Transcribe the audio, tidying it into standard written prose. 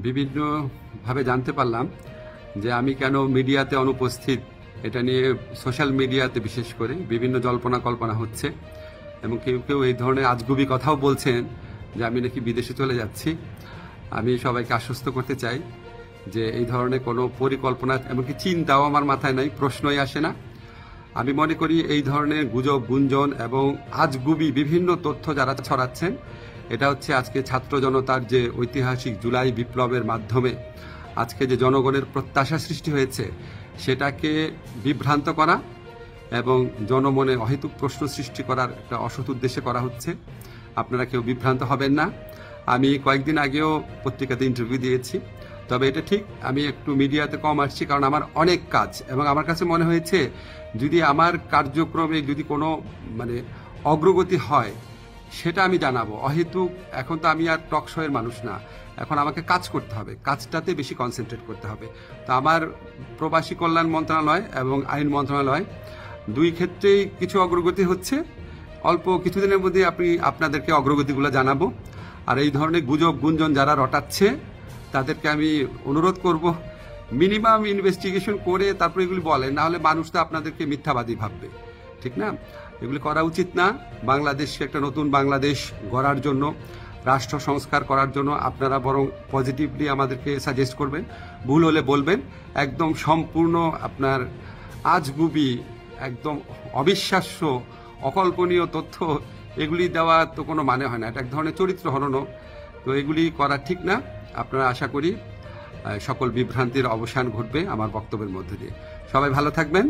বিভিন্নভাবে জানতে পারলাম যে আমি কেন মিডিয়াতে অনুপস্থিত। এটা নিয়ে সোশ্যাল মিডিয়াতে বিশেষ করে বিভিন্ন জল্পনা কল্পনা হচ্ছে এবং কেউ কেউ এই ধরনের আজগুবি কথাও বলছেন যে আমি নাকি বিদেশে চলে যাচ্ছি। আমি সবাইকে আশ্বস্ত করতে চাই যে এই ধরনের কোনো পরিকল্পনা এমনকি চিন্তাও আমার মাথায় নাই, প্রশ্নই আসে না। আমি মনে করি এই ধরনের গুজব, গুঞ্জন এবং আজগুবি বিভিন্ন তথ্য যারা ছড়াচ্ছেন, এটা হচ্ছে আজকে ছাত্র জনতার যে ঐতিহাসিক জুলাই বিপ্লবের মাধ্যমে আজকে যে জনগণের প্রত্যাশা সৃষ্টি হয়েছে সেটাকে বিভ্রান্ত করা এবং জনমনে অহেতুক প্রশ্ন সৃষ্টি করার একটা অসৎ উদ্দেশ্যে করা হচ্ছে। আপনারা কেউ বিভ্রান্ত হবেন না। আমি কয়েকদিন আগেও পত্রিকাতে ইন্টারভিউ দিয়েছি, তবে এটা ঠিক আমি একটু মিডিয়াতে কম আসছি কারণ আমার অনেক কাজ এবং আমার কাছে মনে হয়েছে যদি আমার কার্যক্রমে যদি কোনো অগ্রগতি হয় সেটা আমি জানাবো। অহেতুক এখন তো আমি আর টক শোয়ের মানুষ না, এখন আমাকে কাজ করতে হবে, কাজটাতে বেশি কনসেন্ট্রেট করতে হবে। তো আমার প্রবাসী কল্যাণ মন্ত্রণালয় এবং আইন মন্ত্রণালয় দুই ক্ষেত্রেই কিছু অগ্রগতি হচ্ছে। অল্প কিছুদিনের মধ্যে আপনাদেরকে অগ্রগতিগুলো জানাবো। আর এই ধরনের গুজব গুঞ্জন যারা রটাচ্ছে তাদেরকে আমি অনুরোধ করব মিনিমাম ইনভেস্টিগেশন করে তারপর এগুলি বলেন, না হলে মানুষ তো আপনাদেরকে মিথ্যাবাদী ভাববে, ঠিক না? এগুলি করা উচিত না। বাংলাদেশকে একটা নতুন বাংলাদেশ গড়ার জন্য, রাষ্ট্র সংস্কার করার জন্য আপনারা বরং পজিটিভলি আমাদেরকে সাজেস্ট করবেন, ভুল হলে বলবেন। একদম সম্পূর্ণ আপনার আজগুবি, একদম অবিশ্বাস্য, অকল্পনীয় তথ্য এগুলি দেওয়া তো কোনো মানে হয় না, এটা এক ধরনের চরিত্র হননও। তো এগুলি করা ঠিক না। আপনারা আশা করি সকল বিভ্রান্তির অবসান ঘটবে আমার বক্তব্যের মধ্যে দিয়ে। সবাই ভালো থাকবেন।